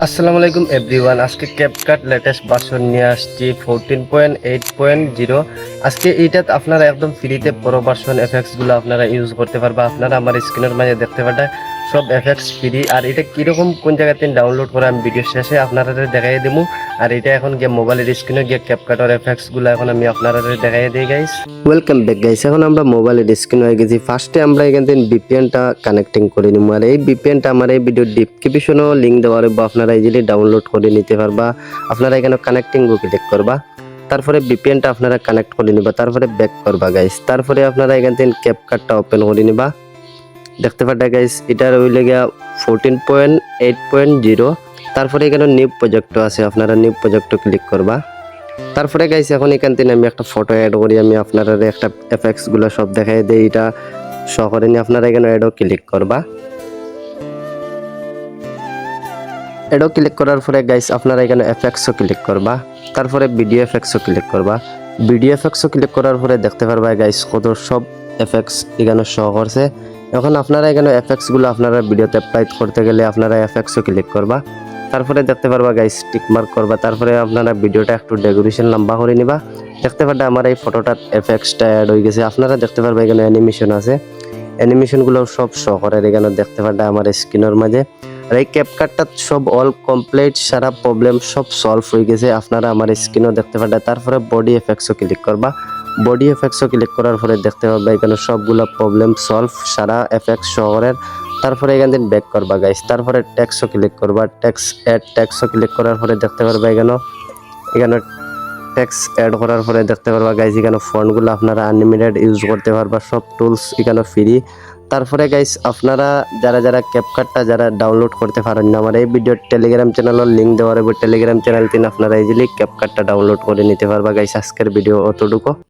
আসসালামু আলাইকুম এভরিওয়ান। আজকে ক্যাপকাট লেটেস্ট ভার্সন নিয়ে আসছি 14.8.0। আজকে এইটাত আপনারা একদম ফ্রিতে পুরো ভার্সন এফেক্টসগুলো আপনারা ইউজ করতে পারবা। আপনারা আমার স্ক্রিনের মাঝে দেখতে পারেন সব এফেক্টস ফ্রি। আর এটা কীরকম কোন জায়গাতে ডাউনলোড করে আমি ভিডিও শেষে আপনারা দেখাই দেবো। আর এটা এখন গিয়ে মোবাইলের স্ক্রিনে গিয়ে ক্যাপকাটের এফেক্টসগুলো এখন আমি আপনারা দেখাই দিই গাইস। Welcome back guys. এখন আমরা মোবাইলের স্ক্রিন হয়ে গেছি। ফার্স্টে আমরা এখান থেকে ভিপিএনটা কানেক্টিং করে নিব। আর এই ভিপিএনটা আমার এই ভিডিও ডিসক্রিপশনও লিঙ্ক দেওয়া রইব, আপনারা ইজিলি ডাউনলোড করে নিতে পারবা। আপনারা এখানে কানেক্টিং ক্লিক করবা, তারপরে ভিপিএনটা আপনারা কানেক্ট করে নিবা, তারপরে ব্যাক করবা গাইস। তারপরে আপনারা এখান থেকে ক্যাপকাটটা ওপেন করে নিবা। দেখতে পাচ্ছেন গাইস, এটা রইলে গিয়া 14.8.0। তারপরে এখানে নিউ প্রজেক্ট আছে, আপনারা নিউ প্রজেক্ট ক্লিক করবা। তারপরে গাইস এখন এখান থেকে আমি একটা ফটো অ্যাড করি, আমি আপনারা একটা এফেক্টস গুলো সব দেখাই দেই। এটা শহরে নিয়ে আপনারা এখানে অ্যাডও ক্লিক করবা। অ্যাডও ক্লিক করার পরে গাইস আপনারা এখানে এফেক্টসও ক্লিক করবা, তারপরে ভিডিও এফেক্টসও ক্লিক করবা। ভিডিও এফেক্টসও ক্লিক করার পরে দেখতে পারবা গাইস কত সব এফেক্টস এখানে শো করছে। এখন আপনারা এখানে এফেক্টস গুলো আপনারা ভিডিওতে অ্যাপ্লাই করতে গেলে আপনারা এফেক্টসও ক্লিক করবা, তারপরে দেখতে পারবা গাইস টিক মার্ক করবা। তারপরে আপনারা ভিডিওটা একটু ডেকোরেশন লম্বা করে নিবা। দেখতে পারবা আমার এই ফটোটার এফেক্টসটা অ্যাড হয়ে গেছে। আপনারা দেখতে পারবা এখানে অ্যানিমেশন আছে, অ্যানিমেশনগুলো সব শো করে এখানে দেখতে পারবা আমার স্ক্রিনের মাঝে। আর এই ক্যাপকাটটা সব অল কমপ্লিট, সারা প্রবলেম সব সলভ হয়ে গেছে, আপনারা আমার স্ক্রিনও দেখতে পারবা। তারপরে বডি এফেক্টসও ক্লিক করবা। বডি এফেক্টসও ক্লিক করার পরে দেখতে পারবা এখানে সবগুলো প্রবলেম সলভ, সারা এফেক্টস শহরের। তারপরে এখান থেকে ব্যাক করবা গাইস, তারপরে টেক্সটও ক্লিক করবা। টেক্সট অ্যাড টেক্সটও ক্লিক করার পরে দেখতে পারবা এখানে টেক্সট অ্যাড করার পরে দেখতে পারবা গাইস এখানে ফন্টগুলো আপনারা আনলিমিটেড ইউজ করতে পারবা, সব টুলস এখানে ফ্রি। তারপরে গাইস আপনারা যারা ক্যাপকাটটা ডাউনলোড করতে পারেন না, আমার এই ভিডিওর টেলিগ্রাম চ্যানেলের লিঙ্ক দেওয়া রইব। টেলিগ্রাম চ্যানেল থেকে আপনারা ইজিলি ক্যাপকাটটা ডাউনলোড করে নিতে পারবা গাইস। আজকের ভিডিও অতটুকু।